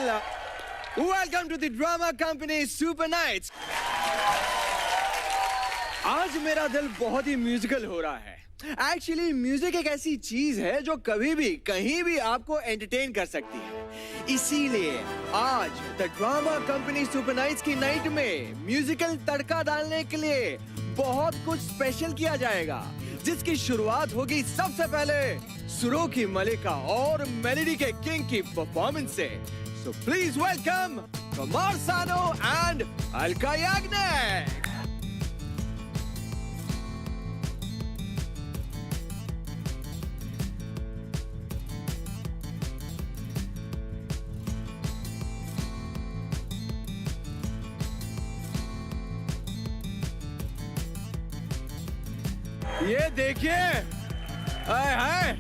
वाला। Welcome to the drama company super nights. आज मेरा दिल बहुत ही म्यूजिकल हो रहा है। एक्चुअली म्यूजिक एक ऐसी चीज है जो कभी भी कहीं भी आपको एंटरटेन कर सकती है। इसीलिए आज the drama company super nights की नाइट में म्यूजिकल तड़का डालने के लिए बहुत कुछ स्पेशल किया जाएगा, जिसकी शुरुआत होगी सबसे पहले सुरों की मलिका और मेलोडी के किंग की परफॉर्मेंस से। सो please welcome Kumar Sanu and Alka Yagnik. ये देखिए, हाय हाय,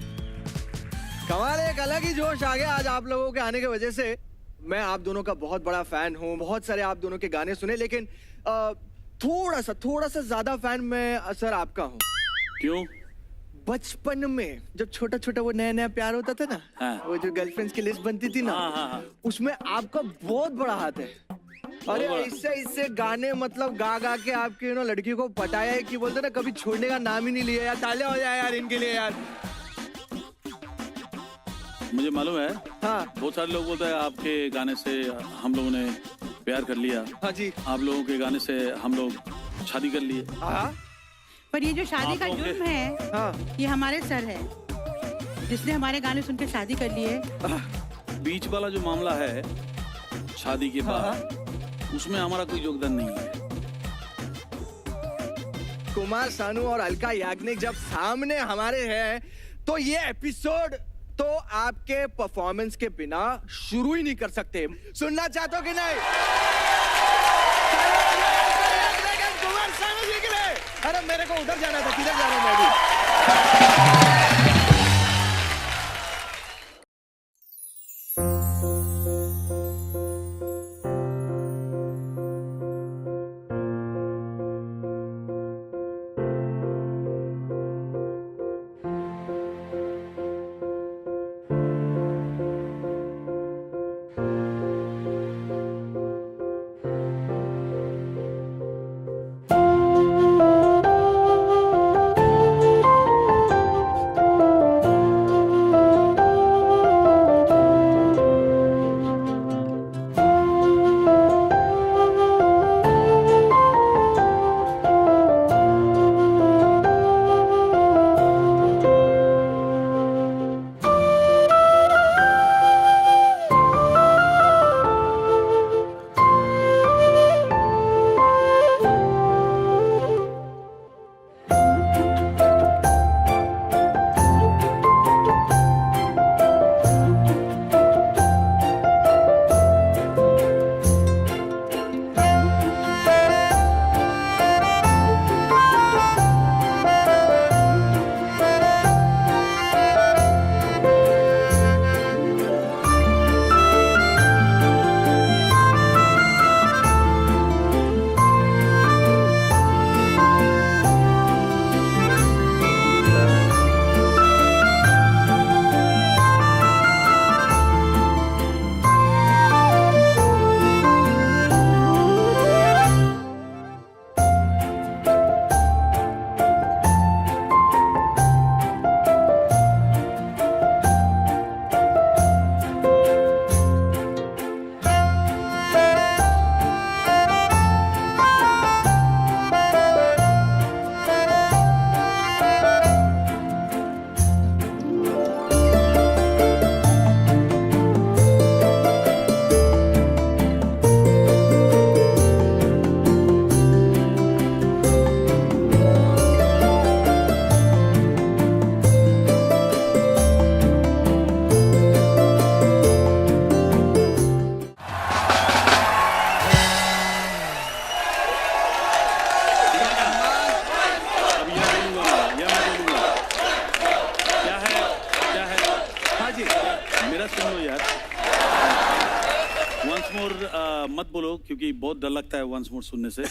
कमाल, एक अलग ही जोश आ गया आज आप लोगों के आने की वजह से। मैं आप दोनों का बहुत बड़ा फैन हूँ, बहुत सारे आप दोनों के गाने सुने, लेकिन थोड़ा सा ज्यादा फैन मैं सर आपका हूँ। क्यों? बचपन में जब छोटा छोटा वो नया नया प्यार होता था ना, हाँ। वो जो गर्लफ्रेंड्स की लिस्ट बनती थी ना, हाँ। उसमें आपका बहुत बड़ा हाथ है। अरे इससे गाने मतलब गा गा के आपके लड़की को पटाया है कि बोलते ना, कभी छोड़ने का नाम ही नहीं लिया। यार तालियां हो जाए यार इनके लिए यार। मुझे मालूम है, हाँ बहुत सारे लोग बोलते हैं आपके गाने से हम लोगों ने प्यार कर लिया। हाँ जी, आप लोगों के गाने से हम लोग शादी कर लिए। हाँ पर ये जो शादी का जुर्म है, हाँ, ये हमारे सर है, जिसने हमारे गाने सुन के शादी कर ली है। बीच वाला जो मामला है शादी के बाद, उसमें हमारा कोई योगदान नहीं है। कुमार सानू और अलका याग्निक जब सामने हमारे हैं तो ये एपिसोड तो आपके परफॉर्मेंस के बिना शुरू ही नहीं कर सकते। सुनना चाहते हो कि नहीं? कुमार सानू जी के लिए। अरे मेरे को उधर जाना था, किधर जाना मैं भी। मत बोलो, क्योंकि बहुत डर लगता है वंस मोर सुनने से।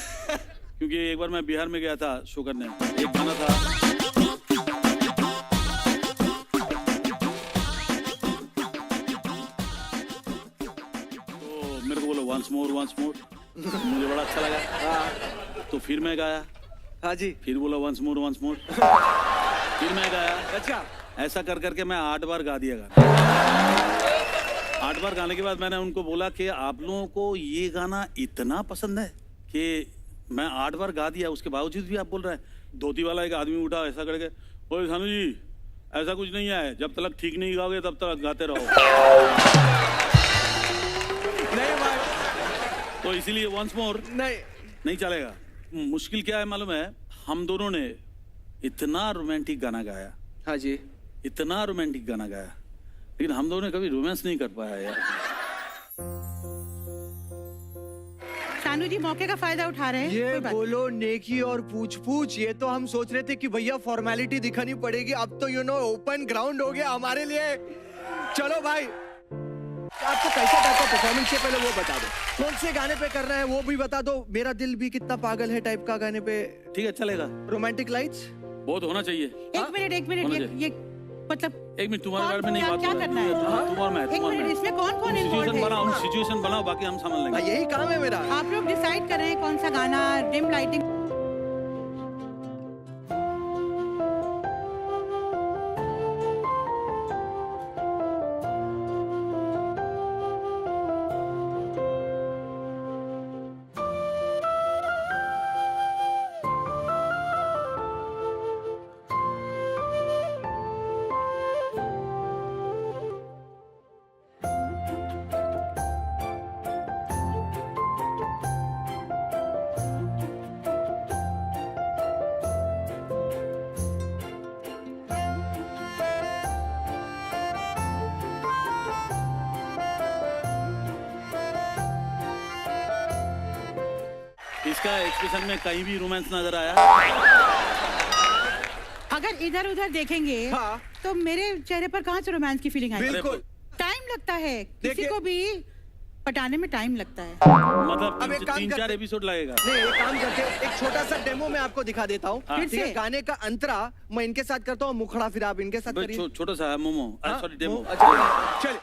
क्योंकि एक बार मैं बिहार में गया था शो करने, एक गाना था वंस मोर मुझे बड़ा अच्छा लगा। हाँ तो फिर मैं गाया, हाँ जी। फिर बोला वंस मोर फिर मैं गाया। अच्छा, ऐसा कर करके मैं 8 बार गा दिया गाना। 8 बार गाने के बाद मैंने उनको बोला कि आप लोगों को ये गाना इतना पसंद है कि मैं 8 बार गा दिया, उसके बावजूद भी आप बोल रहे हैं। धोती वाला एक आदमी उठा ऐसा करके, ओए सानू जी ऐसा कुछ नहीं है, जब तक ठीक नहीं गाओगे तब तक गाते रहो। नहीं भाई, तो इसीलिए वंस मोर नहीं चलेगा। मुश्किल क्या है मालूम है, हम दोनों ने इतना रोमांटिक गाना गाया, हाँ जी, इतना रोमांटिक गाना गाया, लेकिन हम दोनों ने कभी रोमांस नहीं कर पाया यार। शानू जी मौके का फायदा उठा रहे हैं। ये कोई बात बोलो नेकी और पूछ ये तो हम सोच रहे थे कि भैया फॉर्मेलिटी दिखानी पड़ेगी, अब तो ओपन ग्राउंड हो गया हमारे लिए। चलो भाई, आपको कैसा टाइप का परफॉर्मेंस है पहले वो बता दो, कौन से गाने पे करना है वो भी बता दो। मेरा दिल भी कितना पागल है टाइप का गाने पे, ठीक है चलेगा। रोमांटिक लाइट्स बहुत होना चाहिए। एक मिनट होना ये मतलब एक मिनट, तुम्हारे बारे में नहीं बात क्या करना है? तुम्हारा एक मिनट, इसमें कौन इन्वॉल्व है? सिचुएशन बनाओ, बाकी हम समझ लेंगे। यही काम है मेरा। आप लोग डिसाइड कर रहे हैं कौन सा गाना, डिम लाइटिंग। इसका एक्सप्रेशन में कहीं भी रोमांस नजर आया? अगर इधर उधर देखेंगे हाँ। तो मेरे चेहरे पर कहाँ से रोमांस की फीलिंग आएगी? बिल्कुल। टाइम लगता है, किसी देखिए- को भी पटाने में टाइम लगता है। मतलब अब एक काम 3-4 करते- एपिसोड लगेगा। नहीं, एक काम करते हैं, एक छोटा सा डेमो मैं आपको दिखा देता हूँ। हाँ। ठीक है, फिर से? गाने का अंतरा मैं इनके साथ करता हूँ, मुखड़ा फिर आप इनके साथ भाई, करिए। छोटा सा है मोमो, हाँ, सॉरी डेमो। अच्छा, चलिए।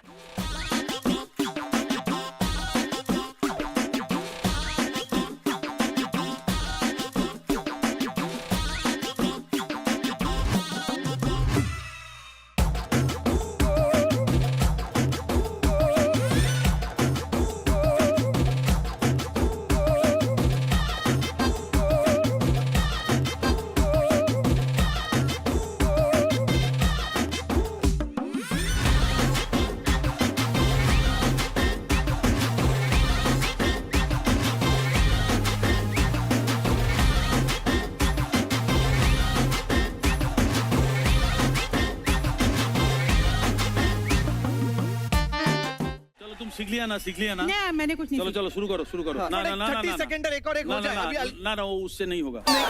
सीख लिया ना नहीं, मैंने कुछ नहीं चलो सीखा। चलो शुरू करो। हाँ, ना ना ना 30 सेकंड और एक और एक हो जाए अभी। ना वो उससे नहीं होगा। नहीं,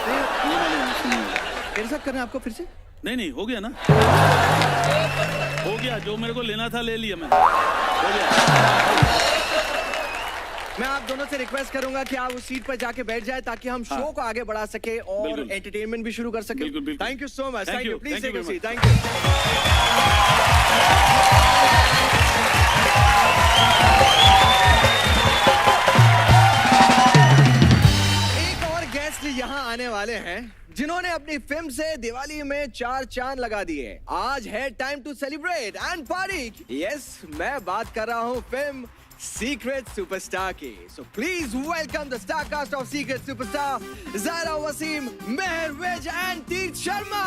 उससे नहीं होगा। मेरे साथ करना है आपको फिर से। नहीं हो गया ना, हो गया, जो मेरे को लेना था ले लिया मैंने, हो गया। मैं आप दोनों से रिक्वेस्ट करूंगा कि आप उस सीट पर जाके बैठ जाए ताकि हम शो को आगे बढ़ा सके और बिल्कुल। एंटरटेनमेंट भी शुरू कर सके। बिल्कुल। Thank you so much. Thank thank you. you. Please Thank take you a very seat. Thank you. एक और गेस्ट यहाँ आने वाले हैं जिन्होंने अपनी फिल्म से दिवाली में 4 चांद लगा दिए। आज है time to celebrate and party. Yes, मैं बात कर रहा हूँ फिल्म सीक्रेट सुपरस्टार की। So please welcome the star cast of Secret Superstar, Zaira Wasim, Meher Vij and Tirth Sharma.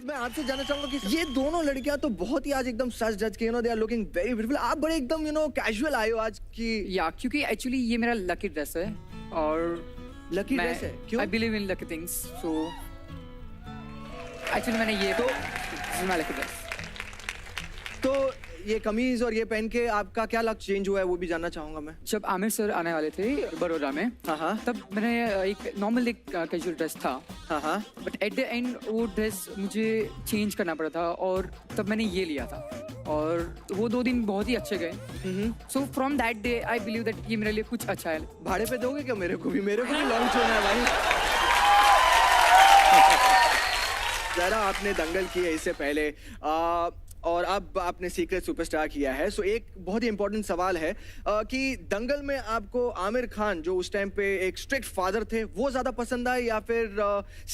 मैं आपसे जानना चाहूंगा कि ये दोनों लड़कियां तो बहुत ही आज एकदम सज धज के they are looking very beautiful. आप बड़े एकदम कैजुअल आए हो आज की। या क्योंकि एक्चुअली ये मेरा लकी ड्रेस है और लकी मैं ड्रेस है क्यों? I believe in lucky things, so actually मैंने ये तो माय लकी ड्रेस। तो ये कमीज और ये पहन के आपका क्या लक चेंज हुआ है वो भी जानना चाहूंगा मैं। जब आमिर सर आने वाले थे बड़ौदा में, हाँ। तब मैंने एक नॉर्मल एक कैजुअल ड्रेस था, हाँ। बट एट द एंड वो ड्रेस मुझे चेंज करना पड़ा था और तब मैंने ये लिया था और वो 2 दिन बहुत ही अच्छे गए। So from that day I believe that ये मेरे लिए कुछ अच्छा है। भाड़े पे दोगे क्या मेरे को भी लॉन्च होना है भाई। जरा आपने दंगल की है इससे पहले और अब आपने सीक्रेट सुपरस्टार किया है, सो एक बहुत ही इंपॉर्टेंट सवाल है कि दंगल में आपको आमिर खान जो उस टाइम पे एक स्ट्रिक्ट फादर थे वो ज्यादा पसंद आए या फिर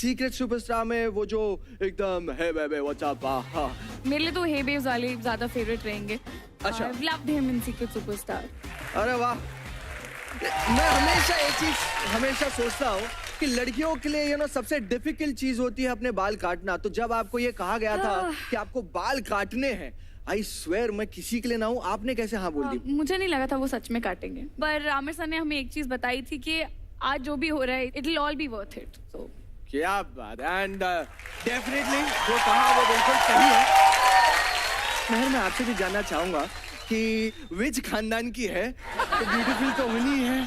सीक्रेट सुपरस्टार में वो जो एकदम हे बेबे व्हाट्स अप। हाँ मेरे लिए तो हे बेब्स वाले ज्यादा फेवरेट रहेंगे। अच्छा। I've loved him in Secret Superstar. अरे वाह, मैं हमेशा एक चीज हमेशा सोचता हूँ कि लड़कियों के लिए सबसे डिफिकल्ट चीज होती है अपने बाल काटना। तो जब आपको ये कहा गया था कि आपको बाल काटने हैं, आई स्वेयर मैं किसी के लिए ना हूँ, आपने कैसे हाँ बोल दी? मुझे नहीं लगा था वो सच में काटेंगे, पर आमिर सर ने हमें एक चीज बताई थी कि आज जो भी हो रहा है it will all be worth it. So क्या बात है, एंड डेफिनेटली जो कहा वो बिल्कुल सही है। मैं आपसे भी जानना चाहूंगा कि विच खानदान की है? तो ब्यूटीफुल तो उन्हीं है।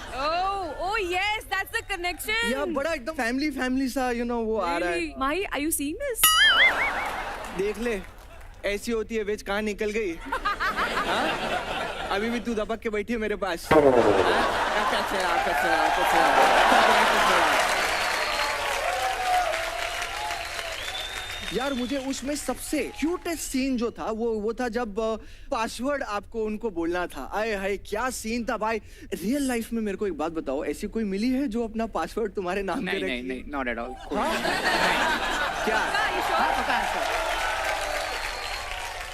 Oh yes, that's the connection. या बड़ा एकदम फैमिली सा वो आ रहा है। Mahi, are you seeing this? देख ले, ऐसी होती है विच कहाँ निकल गई। हाँ? अभी भी तू दबक के बैठी है मेरे पास। यार मुझे उसमें सबसे क्यूटेस्ट सीन जो था वो था जब पासवर्ड आपको उनको बोलना था। आए हाय क्या सीन था भाई। रियल लाइफ में मेरे को एक बात बताओ, ऐसी कोई मिली है जो अपना पासवर्ड तुम्हारे नाम पे रखी? नहीं, नॉट एट ऑल। क्या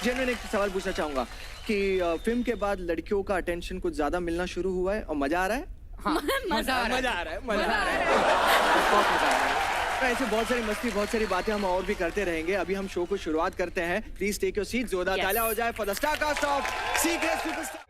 जेन्युइन एक सवाल पूछना चाहूंगा कि फिल्म के बाद लड़कियों का अटेंशन कुछ ज्यादा मिलना शुरू हुआ है और मजा आ रहा है? हाँ, मजा आ रहा है। ऐसे बहुत सारी मस्ती बहुत सारी बातें हम और भी करते रहेंगे। अभी हम शो को शुरुआत करते हैं। Please take your seat. जोरदार तालियां हो जाए for the star cast of Secret Superstar.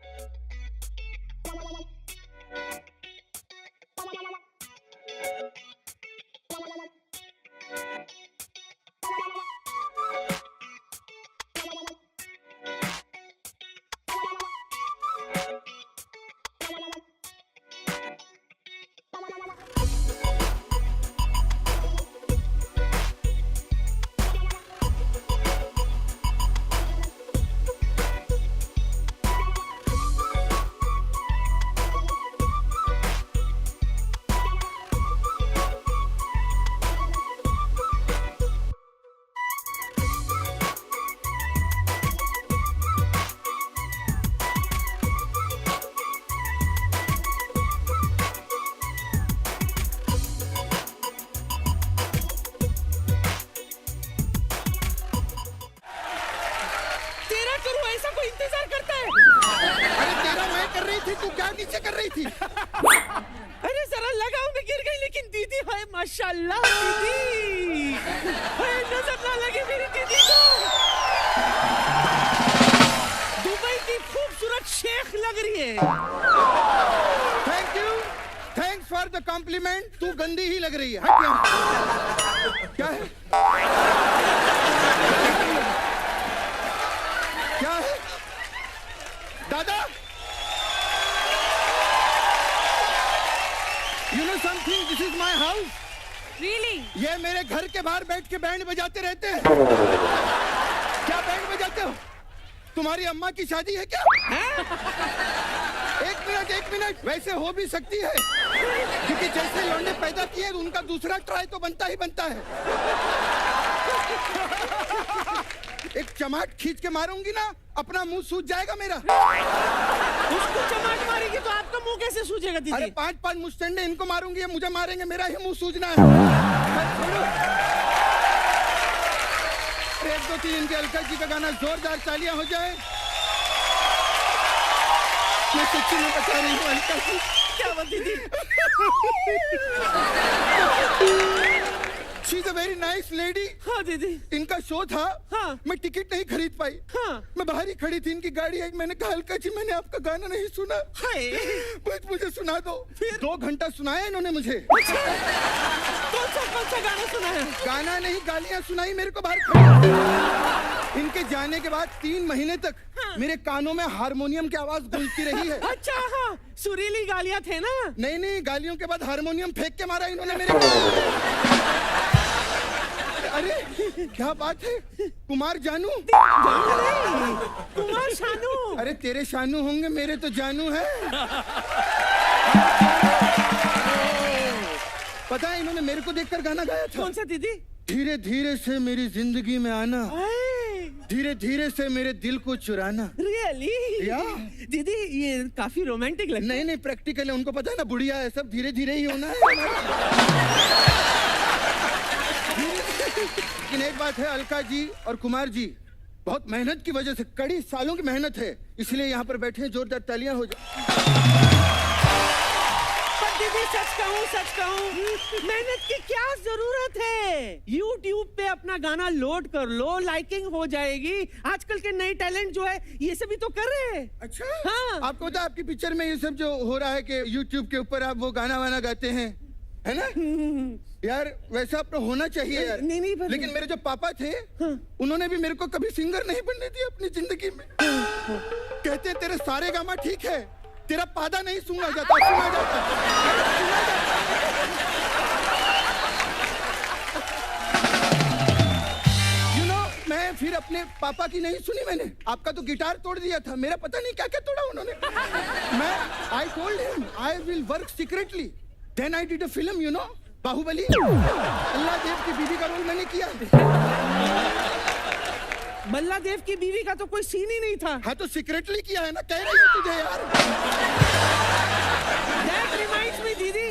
तू क्या नीचे कर रही थी? अरे जरा लगाओ में गिर गई, लेकिन दीदी हाय माशाल्लाह दीदी, हाय नजर ना लगे मेरी दीदी को। दुबई की खूबसूरत शेख लग रही है। Thank you, thanks for the compliment. तू गंदी ही लग रही है। हट यहाँ। क्या है? क्या है? दादा, you know something? This is my house. Really? ये मेरे घर के बाहर बैठ के बैंड बजाते रहते हैं। क्या बैंड बजाते हो? तुम्हारी अम्मा की शादी है क्या? एक मिनट, वैसे हो भी सकती है, क्योंकि जैसे लौंडे पैदा किए उनका दूसरा ट्राई तो बनता ही बनता है। एक चमाट खींच के मारूंगी ना, अपना मुंह सूज जाएगा मेरा। उसको चमाट मारेगी तो आपका मुंह कैसे सूजेगा दीदी? अरे 5 मुस्टंडे इनको मारूंगी, ये मुझे मारेंगे, मेरा ही मुंह सूजना है। 1 2 3 इनके अलका जी का गाना जोरदार तालियां हो जाए। मैं सच्ची में बता रही हूँ अलका जी। क्या बात दीदी? She is a very nice lady. हाँ दीदी। इनका शो था। हाँ। मैं टिकट नहीं खरीद पाई। हाँ। मैं बाहर ही खड़ी थी, इनकी गाड़ी आई, मैंने कहा अलका जी मैंने आपका गाना नहीं सुना। हाय। बस मुझे सुना दो। फिर 2 घंटा सुनाया इन्होंने मुझे। कौन सा गाना सुना है? गाना नहीं, गालियां सुनाई मेरे को बाहर खड़ी। इनके जाने के बाद 3 महीने तक मेरे कानों में हारमोनियम की आवाज गूंजती रही है। अच्छा हाँ, सुरीली गालियां थे ना। नहीं नहीं, गालियों के बाद हारमोनियम फेंक के मारा इन्होंने मेरे को। अरे क्या बात है, कुमार जानू? नहीं, कुमार शानू। अरे तेरे शानू होंगे, मेरे तो जानू है। पता है इन्होंने मेरे को देखकर गाना गाया था। कौन सा दीदी? धीरे धीरे से मेरी जिंदगी में आना, आए, धीरे धीरे से मेरे दिल को चुराना। रियली? या? दीदी ये काफी रोमांटिक लगता है। नहीं नहीं, प्रैक्टिकल है, उनको पता है ना, बुढ़िया है, सब धीरे धीरे ही होना है। लेकिन एक बात है, अलका जी और कुमार जी बहुत मेहनत की वजह से, कड़ी सालों की मेहनत है, इसलिए यहाँ पर बैठे हैं। जोरदार तालियां हो जाए। पर दीदी सच कहूँ मेहनत की क्या जरूरत है? YouTube पे अपना गाना लोड कर लो, लाइकिंग हो जाएगी। आजकल के नए टैलेंट जो है ये सभी तो कर रहे हैं। अच्छा हाँ। आपको पता है आपकी पिक्चर में ये सब जो हो रहा है कि YouTube के ऊपर आप वो गाना वाना गाते हैं, है ना? यार वैसा आपको होना चाहिए यार। नहीं, पर... लेकिन मेरे जो पापा थे, उन्होंने भी मेरे को कभी सिंगर नहीं बनने दिया अपनी जिंदगी में। कहते तेरे सारे गामा ठीक है, तेरा पादा नहीं सुना जाता, सुना जाता। You know, मैं फिर अपने पापा की नहीं सुनी मैंने। आपका तो गिटार तोड़ दिया था, मेरा पता नहीं क्या क्या तोड़ा उन्होंने। मैं I told him I will work secretly. Then I did a film, you know, Baahubali. अल्लाह देव की बीवी का रोल मैंने किया। बल्ला देव की बीवी का तो कोई सीन ही नहीं था। हाँ तो सीक्रेटली किया है ना, कह रही हूँ तुझे यार। That reminds me, दीदी,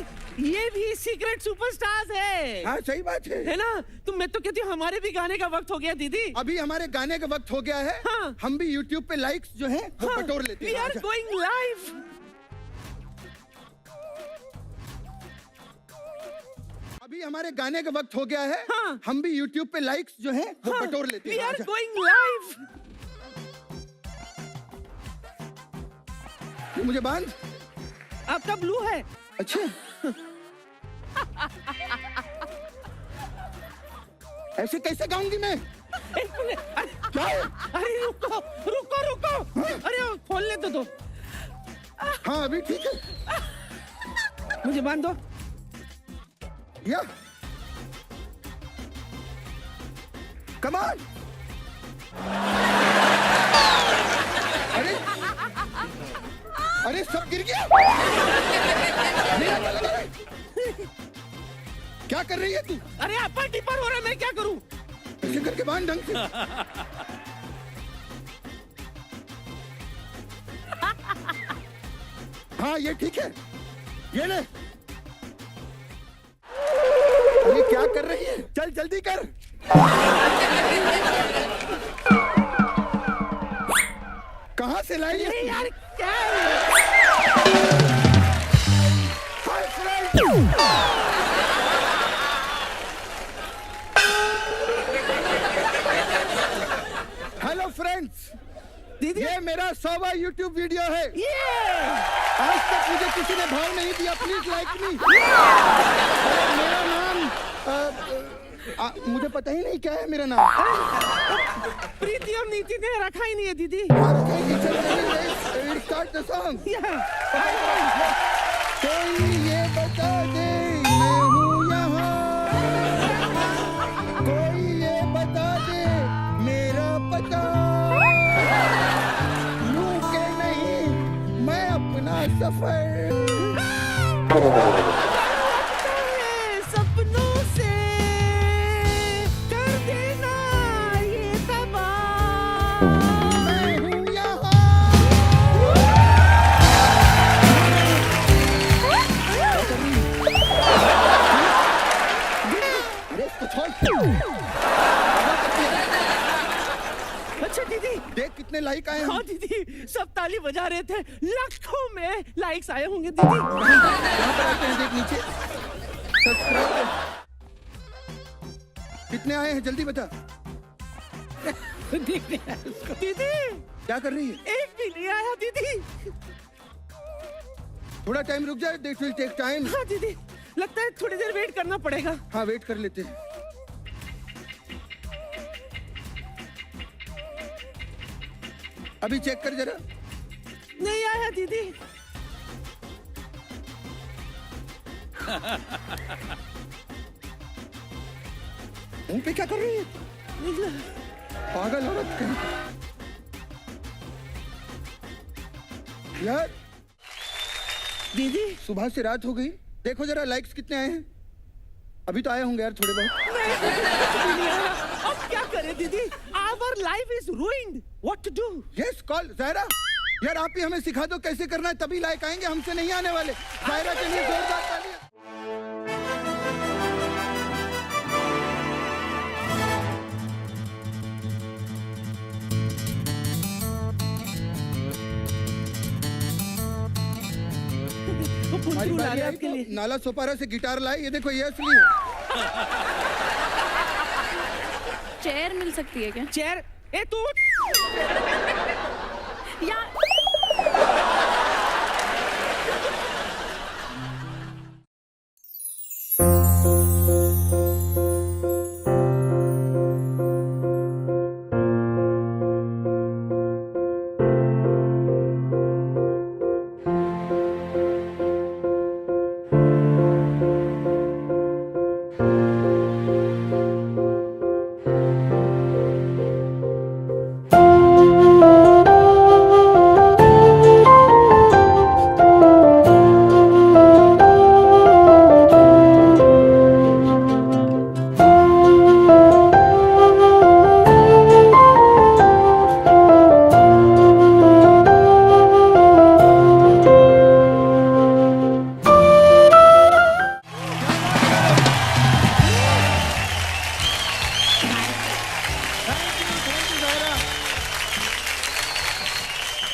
ये भी सीक्रेट सुपरस्टार्स है। हाँ सही बात है ना? तो मैं तो कहती हूँ हमारे भी गाने का वक्त हो गया दीदी। अभी हमारे गाने का वक्त हो गया है। हाँ। हम भी YouTube पे लाइक्स जो हैं वो बटोर लेते We हैं। are going live. अभी हमारे गाने का वक्त हो गया है। हाँ। हम भी YouTube पे लाइक्स जो हैं वो बटोर लेते We हैं। are going live. मुझे बांध। आपका ब्लू है। अच्छा ऐसे कैसे गाऊंगी मैं? एक मिनट। क्या है? अरे रुको रुको रुको। अरे खोल ले तो दो। हाँ अभी ठीक है। मुझे बांध दो। या कम ऑन। अरे अरे सब गिर गया। मेरा क्या लगा है? क्या कर रही है तू? अरे अपर टिपर हो रहा है, मैं क्या करूं? ऐसे करके बांध ढंग से। हाँ ये ठीक है, ये ले। अरे क्या कर रही है? चल जल्दी कर। कहाँ से लाई है? अरे यार क्या है? Hi friend. हेलो फ्रेंड्स, दीदी ये मेरा 100वां YouTube वीडियो है। ये आज तक मुझे किसी ने भाव नहीं दिया, प्लीज लाइक मी। मेरा नाम मुझे पता ही नहीं क्या है मेरा नाम। प्रीति और नीति ने रखा ही नहीं है दीदी। Start the song. Yeah. कोई ये बता दे मैं हूँ यहाँ, कोई ये बता दे मेरा पता, लूँ के नहीं मैं अपना सफर। सपनों से कर देना ये तबाह। मैं हूँ यहाँ। अरे इसको छोड़। अच्छा दीदी, देख कितने लाइक आए हैं। हाँ दीदी, सब ताली बजा रहे थे, लाखों में लाइक्स आए होंगे दीदी। यहाँ पर आते हैं, देख नीचे सब्सक्राइब कर। कितने आए हैं जल्दी बता। दीदी क्या कर रही है? एक भी नहीं आया दीदी। थोड़ा टाइम रुक जाए, दिस विल टेक टाइम। हाँ दीदी, लगता है थोड़ी देर वेट करना पड़ेगा। हाँ वेट कर लेते हैं। अभी चेक कर जरा। नहीं आया दीदी। मुंह पे क्या कर रही है? पागल औरत कहीं। यार दीदी सुबह से रात हो गई, देखो जरा लाइक्स कितने आए हैं। अभी तो आए होंगे यार थोड़े बहुत। अब क्या करें दीदी? Our life is ruined, what to do? Yes call Zaira. यार आप ही हमें सिखा दो कैसे करना है, तभी लाइक आएंगे, हमसे नहीं आने वाले। जायरा के लिए जोरदार तालियां। हमारी बुलबुल आ बारी रहा है आई आपके तो लिए। नाला सोपारा से गिटार लाए, ये देखो ये असली है। चेयर मिल सकती है क्या? चेयर ए तू या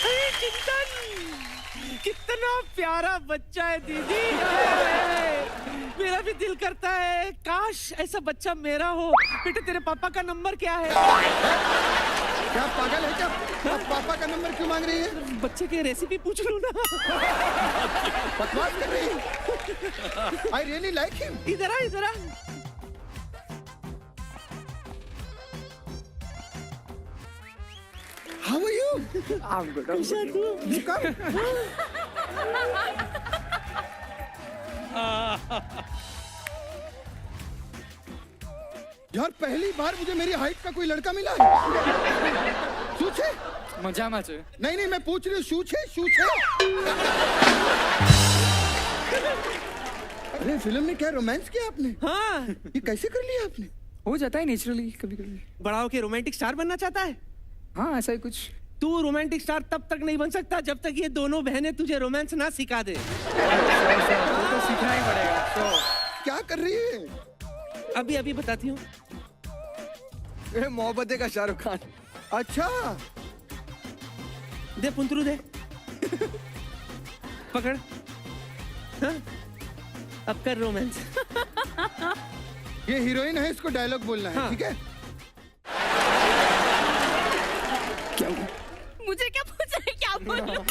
अरे चिंतन, कितना प्यारा बच्चा है दीदी। मेरा भी दिल करता है काश ऐसा बच्चा मेरा हो। बेटे तेरे पापा का नंबर क्या है? क्या पागल है क्या? आप पापा का नंबर क्यों मांग रही है? बच्चे की रेसिपी पूछ लूं ना। बकवास कर रही है। I really like him. इधर आ, इधर आ। How are you? I'm good. I'm good. You come. यार पहली बार मुझे मेरी हाइट का कोई लड़का मिला है। सूछे? મજામાં છે. नहीं नहीं मैं पूछ रही हूँ, सूछे सूछे। अरे फिल्म में क्या रोमांस किया आपने? हाँ, ये कैसे कर लिया आपने? हो जाता है नेचुरली कभी कभी. बड़ा होके रोमांटिक स्टार बनना चाहता है? हाँ ऐसा ही कुछ. तू रोमांटिक स्टार तब तक नहीं बन सकता जब तक ये दोनों बहनें तुझे रोमांस ना सिखा दे। वो तो सीखना ही पड़ेगा. क्या कर रही है? अभी अभी बताती हूँ। ये मोहब्बत का शाहरुख खान। अच्छा दे पुंतरू दे। पकड़। हाँ? अब कर रोमांस। ये हीरोइन है, इसको डायलॉग बोलना है। हाँ। ठीक है? मुझे क्या पूछा है, क्या बोलूं?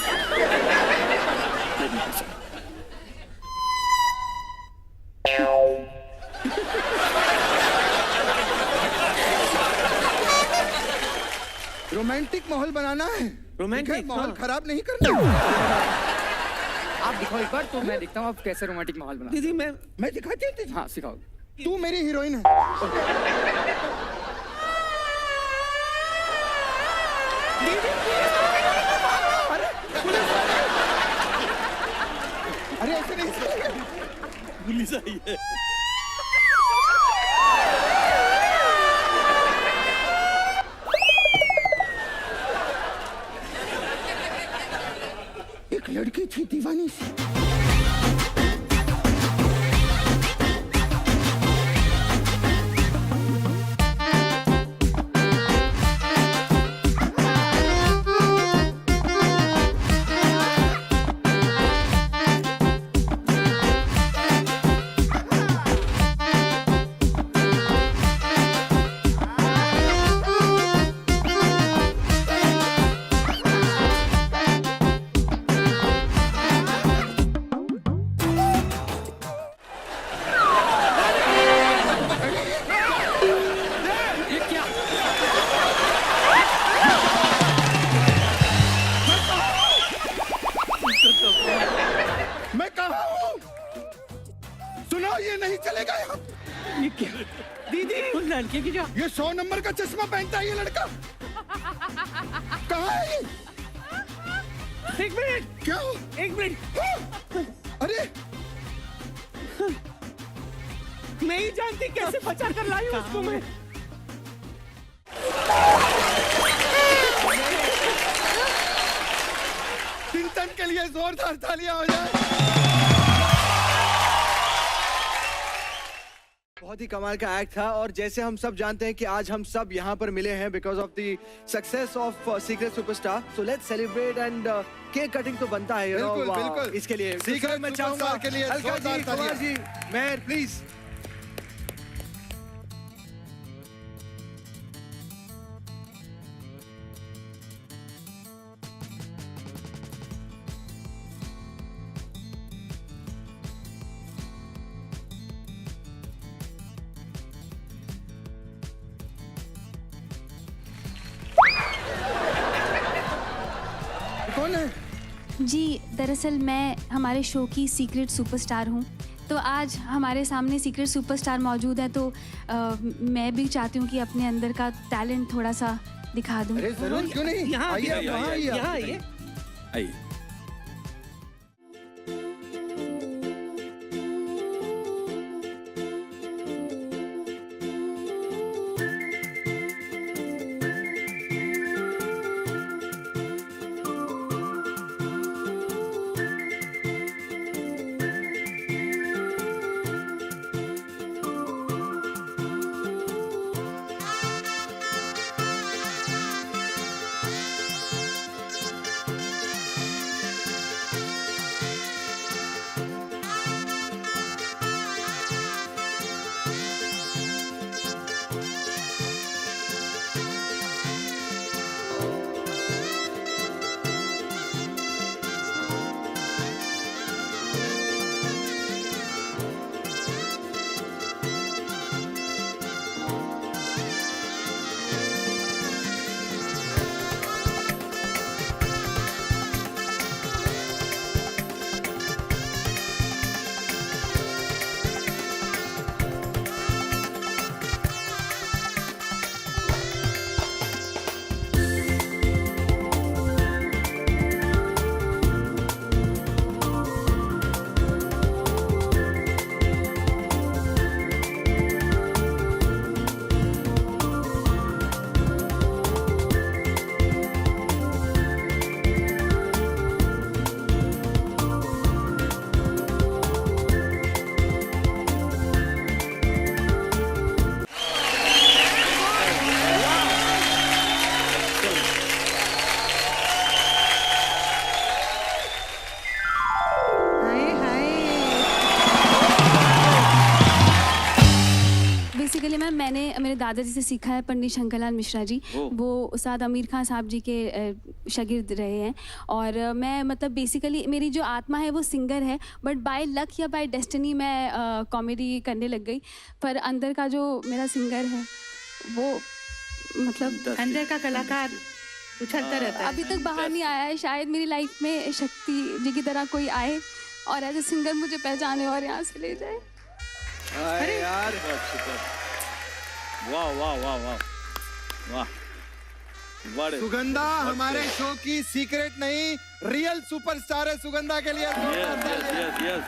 रोमांटिक माहौल बनाना है। रोमांटिक, ठीक है? माहौल हाँ। खराब नहीं करना। आप दिखाओ एक बार तो मैं देखता हूँ आप कैसे रोमांटिक माहौल बना. दीदी मैं दिखाती हूँ तुझे। हाँ सिखाओ. तू मेरी हीरोइन है। अरे ऐसे नहीं सिखाएगा। पुलिस आई है. एक लड़की थी दीवानी सी, यहाँ? ये क्या दीदी उस लड़के की जो ये 100 नंबर का चश्मा पहनता है ये लड़का। कहाँ है ये? एक मिनट क्या? एक मिनट अरे नहीं जानती कैसे बचा कर लाई हूँ उसको मैं। चिंतन के लिए जोरदार तालियां हो जाए। बहुत ही कमाल का एक्ट था और जैसे हम सब जानते हैं कि आज हम सब यहाँ पर मिले हैं because of the success of Secret superstar. So let's celebrate and cake cutting तो बनता है you know, बिल्कुल, बिल्कुल। इसके लिए Secret मैं Superstar चाहूंगा के लिए अलका जोरदार जी, तालियां। कुमार जी, मेहर प्लीज। कौन है? जी दरअसल मैं हमारे शो की सीक्रेट सुपरस्टार हूँ। तो आज हमारे सामने सीक्रेट सुपरस्टार मौजूद है तो मैं भी चाहती हूँ कि अपने अंदर का टैलेंट थोड़ा सा दिखा दूँ। अरे जरूर, क्यों नहीं? यहाँ आइए, आइए, वहाँ आइए। यहाँ आइए। आइए। हाय हाय बेसिकली मैंने मेरे दादाजी से सीखा है, पंडित शंकरलाल मिश्रा जी। ओह। वो उस्ताद आमिर खान साहब जी के शागिर्द रहे हैं। और मैं मतलब बेसिकली मेरी जो आत्मा है वो सिंगर है, बट बाय लक या बाय डेस्टिनी मैं कॉमेडी करने लग गई। पर अंदर का जो मेरा सिंगर है वो मतलब अंदर का कलाकार उछलता रहता है। अभी तक बाहर नहीं आया है। शायद मेरी लाइफ में शक्ति जी की तरह कोई आए और एज ए सिंगर मुझे पहचाने और यहाँ से ले जाए। अरे यार वाह वाह वाह वाह वाह, बड़े सुगंधा हमारे शो की सीक्रेट नहीं रियल सुपरस्टार है। सुगंधा के लिए जोरदार तालियां। Yes yes.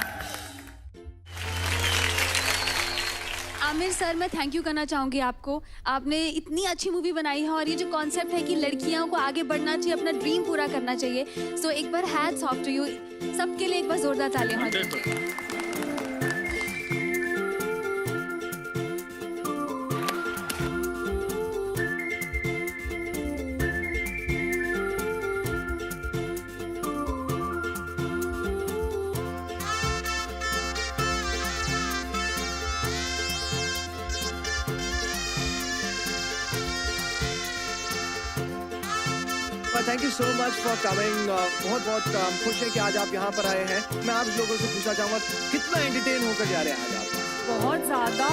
आमिर सर, मैं थैंक यू करना चाहूँगी आपको। आपने इतनी अच्छी मूवी बनाई है और ये जो कॉन्सेप्ट है कि लड़कियों को आगे बढ़ना चाहिए, अपना ड्रीम पूरा करना चाहिए। सो एक बार हैट्स ऑफ टू यू। सबके लिए एक बार जोरदार तालियां हो जाए। Thank you so much for coming. बहुत बहुत खुश है कि आज आप यहाँ पर आए हैं। मैं आप लोगों से पूछना चाहूंगा कितना एंटरटेन होकर जा रहे हैं आज आप? बहुत ज्यादा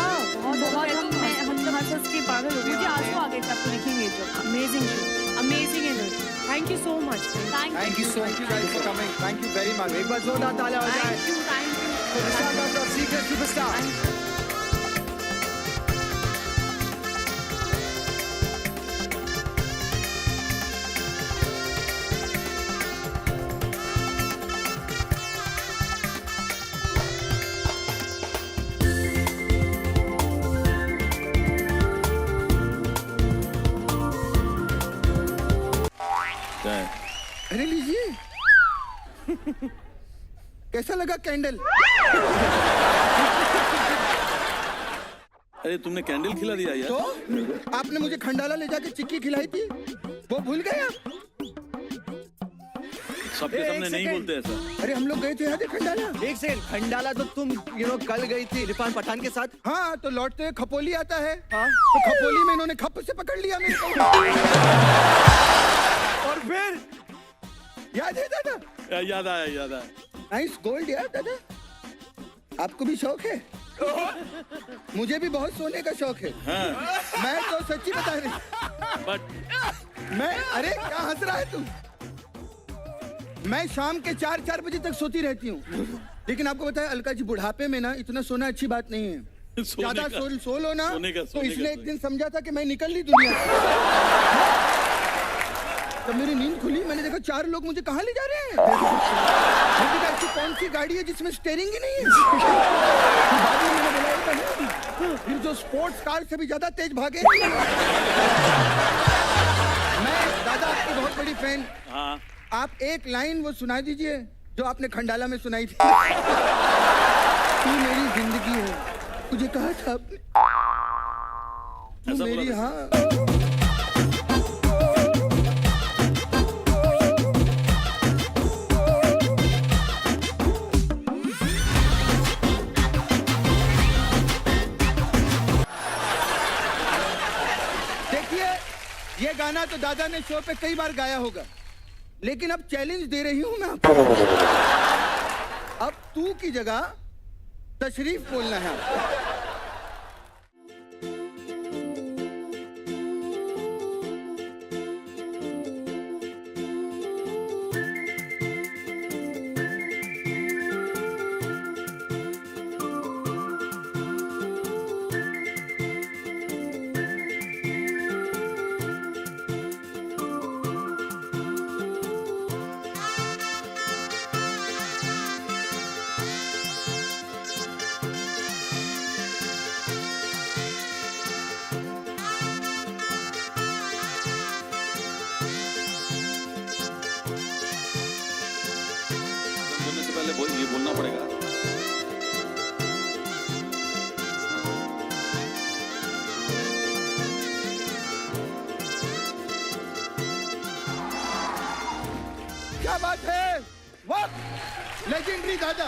हम तो हंस के पागल हो गए। मुझे आंसू आ गए थे आपको देखेंगे जो। Amazing show, amazing energy. Thank you so much. Thank you guys for coming. Thank you very much. एक बार जोरदार तालियां हो जाए। Thank you secret superstar. कैसा लगा कैंडल? अरे तुमने कैंडल खिला दिया यार। तो आपने मुझे खंडाला ले जाके चिक्की खिलाई थी, वो भूल गए आप? सबके एक सामने नहीं सेकंड। बोलते ऐसा। अरे हम लोग गए थे याद है खंडाला? एक सेकंड, खंडाला तो तुम कल गई थी इरफान पठान के साथ। हाँ, तो लौटते हुए खपोली आता है। हाँ। तो खपोली में इन्होंने खप से पकड़ लिया मेरे को। और फिर याद है दादा? याद आया। नाइस गोल्ड यार दादा। आपको भी शौक है? मुझे भी बहुत सोने का शौक है। हाँ, मैं तो सच्ची बता रही। बट मैं, अरे क्या हंस रहा है तू? मैं शाम के 4 बजे तक सोती रहती हूँ। लेकिन आपको पता है अलका जी, बुढ़ापे में ना इतना सोना अच्छी बात नहीं है। ज्यादा सो लो ना, तो इसलिए एक दिन समझा था कि मैं निकल ली दुनिया से। जब मेरी नींद खुली, मैंने देखा 4 लोग मुझे कहाँ ले जा रहे हैं। लेकिन ऐसी कौन सी गाड़ी है जिसमें स्टेयरिंग ही नहीं है? बाद में मैंने बोला, "ये नहीं।" फिर जो स्पोर्ट्स कार से भी ज्यादा तेज भागे। मैं दादा आपकी बहुत बड़ी फैन। हाँ, आप एक लाइन वो सुना दीजिए जो आपने खंडाला में सुनाई थी। तू मेरी जिंदगी है, मुझे कहा था आपने। तू ऐसा बोला मेरी, था? हाँ। देखिए, ये गाना तो दादा ने शो पे कई बार गाया होगा, लेकिन अब चैलेंज दे रही हूं मैं आपको। अब तू की जगह तशरीफ बोलना है आपको। बोलने से पहले ये बोलना पड़ेगा। क्या बात है, वाह, लेजेंडरी दादा।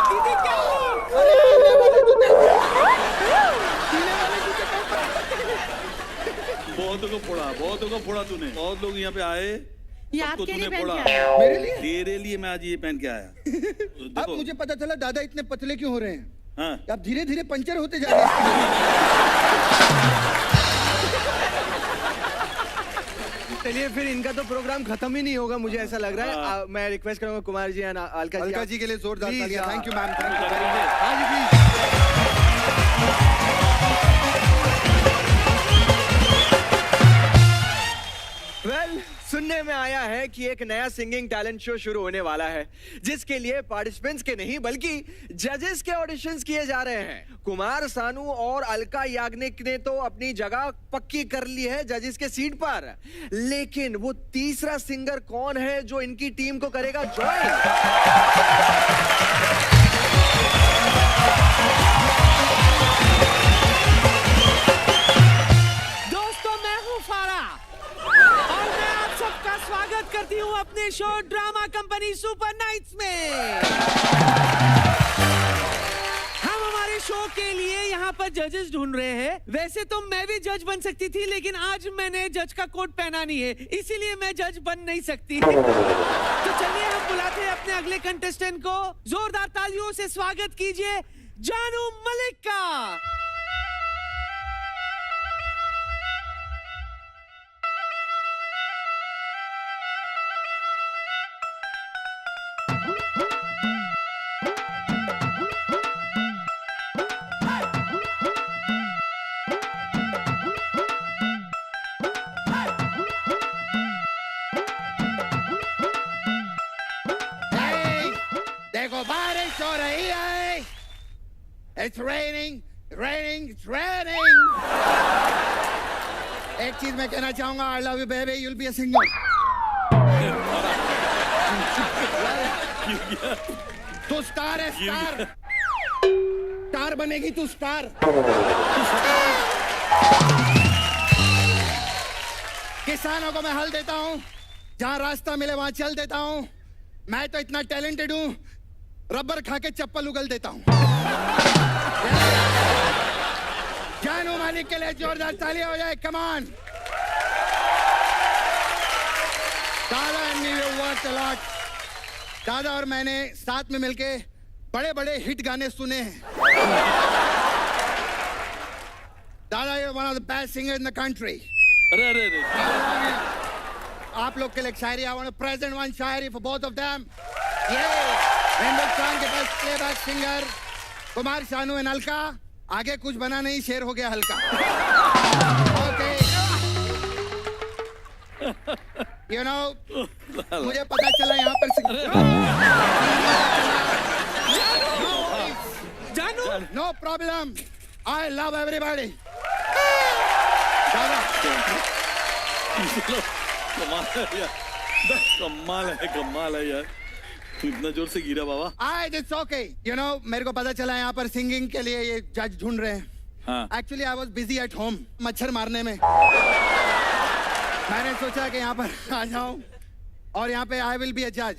दीदी क्या हुआ? अरे पीने वाले जूते बहुतों को फोड़ा तूने। बहुत लोग यहाँ पे आए, ये सबको आपके लिए तूने पहन फोड़ा। के आया। मेरे लिए? तेरे लिए मैं आज ये पहन के आया। अब देखो, मुझे पता चला दादा इतने पतले क्यों हो रहे हैं। हाँ, अब धीरे धीरे पंचर होते जा रहे हैं। चलिए फिर इनका तो प्रोग्राम खत्म ही नहीं होगा, मुझे ऐसा लग रहा है। मैं रिक्वेस्ट करूंगा कुमार जी एंड अलका जी के लिए जोरदार Please, तालियां। Thank you ma'am, thank you. हाँ जी प्लीज। वेल, सुनने में आया है कि एक नया सिंगिंग टैलेंट शो शुरू होने वाला है, जिसके लिए पार्टिसिपेंट्स के नहीं बल्कि जजेस के ऑडिशंस किए जा रहे हैं। कुमार सानू और अलका याग्निक ने तो अपनी जगह पक्की कर ली है जजेस के सीट पर, लेकिन वो तीसरा सिंगर कौन है जो इनकी टीम को करेगा ज्वाइन? दोस्तों, मैं हूँ फारा और मैं आप सबका स्वागत करती हूँ अपने show Drama company super Nights में। हम हमारे शो के लिए यहाँ पर जजेस ढूंढ रहे हैं। वैसे तो मैं भी जज बन सकती थी, लेकिन आज मैंने जज का कोट पहना नहीं है, इसीलिए मैं जज बन नहीं सकती। तो चलिए हम बुलाते हैं अपने अगले कंटेस्टेंट को। जोरदार तालियों से स्वागत कीजिए जानू मलिक का। देखो बारिश हो रही है। It's raining, raining, it's raining. एक चीज मैं कहना चाहूंगा, I love you baby, you'll be a singer. तू स्टार है, स्टार। स्टार बनेगी तू, स्टार। किसानों को मैं हल देता हूँ, जहाँ रास्ता मिले वहाँ चल देता हूँ। मैं तो इतना टैलेंटेड हूँ, रबर खा के चप्पल उगल देता हूँ। जानू मालिक के लिए जोरदार तालियां हो जाए, कमान। दादा and me work a lot. दादा और मैंने साथ में मिलके बड़े बड़े हिट गाने सुने हैं। दादा you one of the best singer in the country. अरे अरे अरे आप लोग के लिए एक शायरी, I want to present one shayari for both of them. ये हिंदुस्तान के best playback singer Kumar Sanu and Alka. आगे कुछ बना नहीं, शेर हो गया हल्का। ओके यू नो, मुझे पता चला यहाँ पर जानू, no problem, I love everybody. दादा कमाल है यार, तू इतना जोर से गिरा बाबा। इट्स ओके, यू नो, मेरे को पता चला यहाँ पर सिंगिंग के लिए ये जज ढूंढ रहे हैं। हाँ। Actually I was busy at home, मच्छर मारने में। मैंने सोचा कि यहाँ पर आ जाऊं और यहाँ पे आई विल बी अ जज।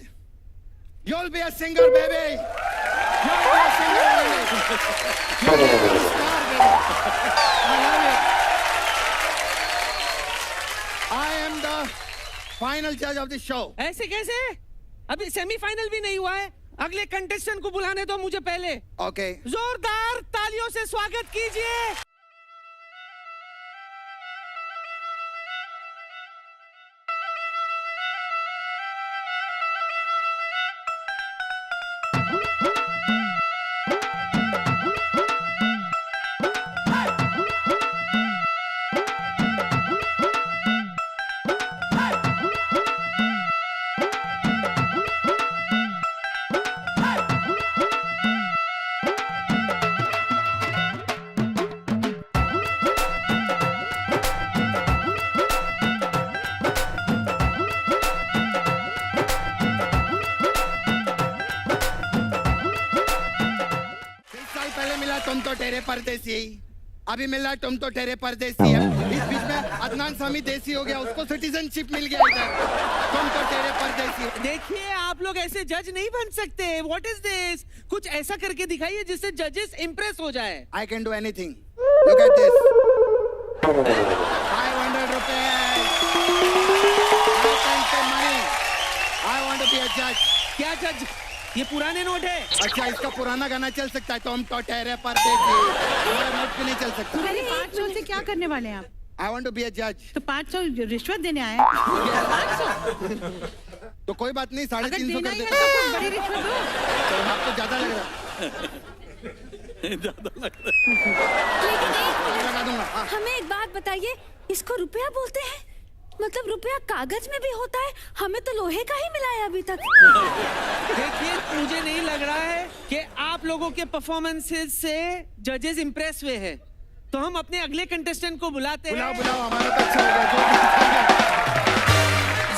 You will be a singer baby, you will be a singer baby, you will be a star baby. I love you. I am the final जज ऑफ द शो। ऐसे कैसे? अभी semifinal भी नहीं हुआ है। अगले कंटेस्टेंट को बुलाने दो मुझे पहले। ओके जोरदार तालियों से स्वागत कीजिए। तुम तो ठहरे परदेसी, अभी मिला तुम तो ठहरे परदेसी है। इस बीच में अदनान सामी देसी हो गया, उसको सिटीजनशिप मिल गया इधर। तुम तो ठहरे परदेसी। देखिए, आप लोग ऐसे जज नहीं बन सकते। What is this? कुछ ऐसा करके दिखाइए जिससे जजेस इंप्रेस हो जाए। I can do anything, look at this. 500 रुपए। I want to be a जज। क्या जज? ये पुराने नोट है। अच्छा, इसका पुराना गाना चल सकता है, तुम तो ठहरे परदेसी। हमारा नोट क्यों नहीं चल सकता? अरे 500 से क्या करने वाले हैं आप? I want to be a जज। तो 500 रिश्वत देने आए हैं? 500? तो कोई बात नहीं, 350 देना कर ही दे। है तो कुछ बड़ी रिश्वत दो। आपको ज्यादा लग रहा है? ज्यादा लग रहा है। लगा दूंगा। हाँ। हमें एक बात बताइए, इसको रुपया बोलते हैं? मतलब रुपया कागज में भी होता है? हमें तो लोहे का ही मिला है अभी तक। देखिए, मुझे नहीं लग रहा है कि आप लोगों के परफॉर्मेंसेस से जजेस इंप्रेस हुए हैं। तो हम अपने अगले कंटेस्टेंट को बुलाते हैं। बुलाओ, हमारा तो अच्छा हो गया।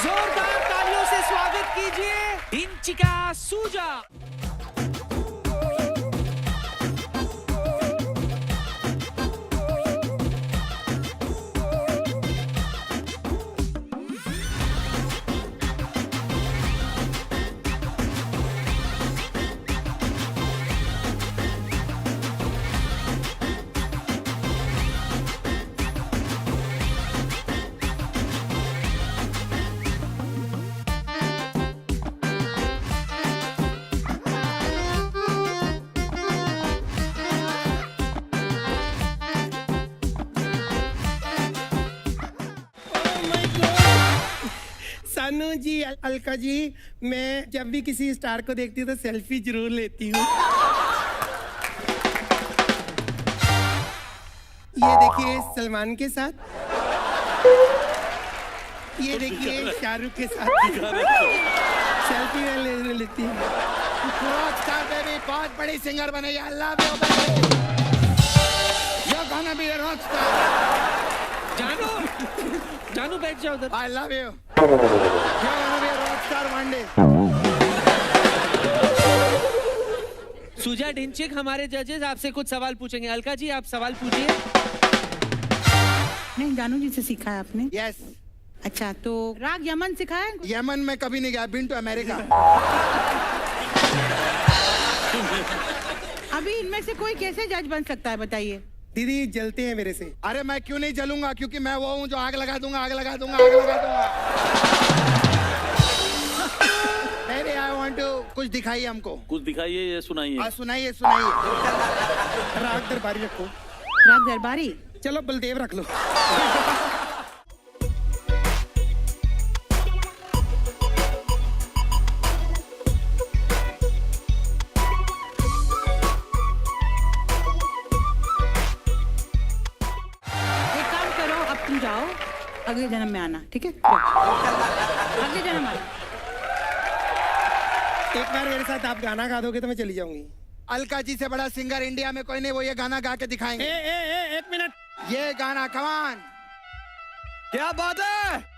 जोरदार तालियों से स्वागत कीजिए इंचिका सूजा। सानू जी, अलका जी, मैं जब भी किसी स्टार को देखती हूँ तो सेल्फी जरूर लेती हूँ। ये देखिए सलमान के साथ, ये देखिए शाहरुख के साथ सेल्फी ले लेती हूँ। रॉकस्टार बेबी, बहुत बड़ी सिंगर बने। I love you baby, you gonna be a rockstar. जानू बैठ जाओ उधर। I love you, you gonna be a rockstar one day. Shuja Dhinchik हमारे जजेस आपसे कुछ सवाल पूछेंगे। अलका जी आप सवाल पूछिए। नहीं, जानू जी से सीखा है आपने? यस। अच्छा, तो राग यमन सिखाया है? यमन में कभी नहीं गया, बिन टू अमेरिका। अभी इनमें से कोई कैसे जज बन सकता है बताइए? दीदी जलते हैं मेरे से। अरे मैं क्यों नहीं जलूंगा, क्योंकि मैं वो हूँ जो आग लगा दूंगा, आग लगा दूंगा, आग लगा दूंगा। नहीं, आई वांट टू, कुछ दिखाइए हमको। कुछ दिखाइए, ये सुनाइए। सुनाइए सुनाइए। राग दरबारी रखो। राग दरबारी? चलो बलदेव रख लो। एक काम करो, अब तुम जाओ, अगले जन्म में आना, ठीक है? अगले जन्म आना। एक बार मेरे साथ आप गाना गा दोगे तो मैं चली जाऊंगी। अलका जी से बड़ा सिंगर इंडिया में कोई नहीं, वो ये गाना गा के दिखाएंगे। एक मिनट। ये गाना, कमान। क्या बात है?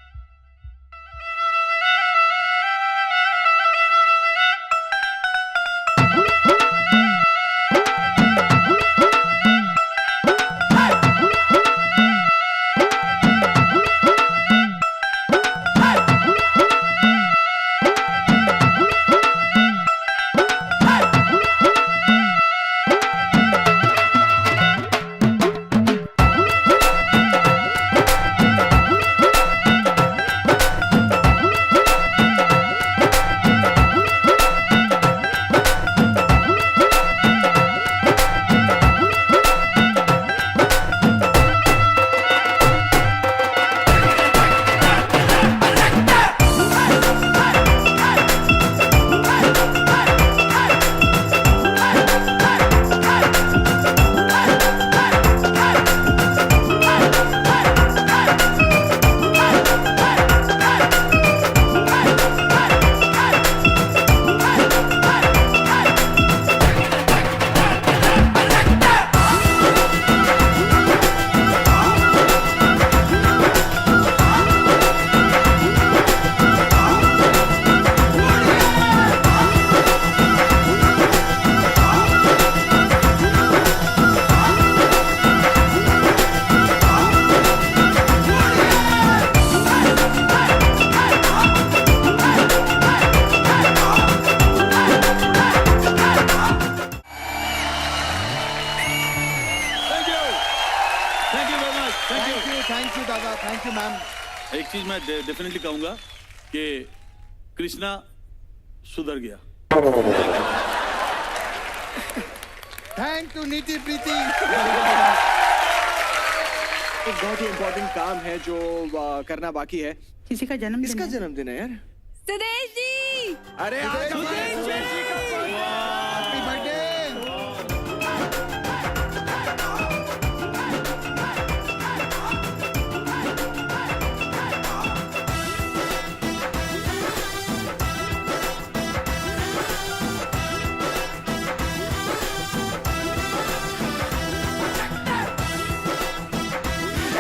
थैंक यू दादा, थैंक यू मैम। एक चीज मैं डेफिनेटली कहूंगा कि कृष्णा सुधर गया। थैंक यू नीति प्रीति। एक बहुत ही इम्पोर्टेंट काम है जो करना बाकी है। किसी का जन्मदिन? किसका है? जन्मदिन है यार? सुदेश जी। अरे हैप्पी बर्थडे।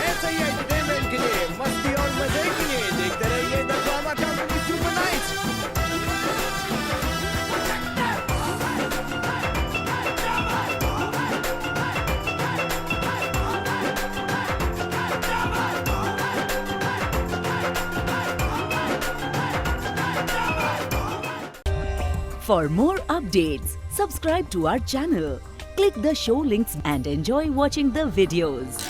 ऐसे ही एंटरटेनमेंट के लिए, मस्ती और मजे के लिए देखते रहिए the drama company super Nights. For more updates, subscribe to our channel, click the show links and enjoy watching the videos.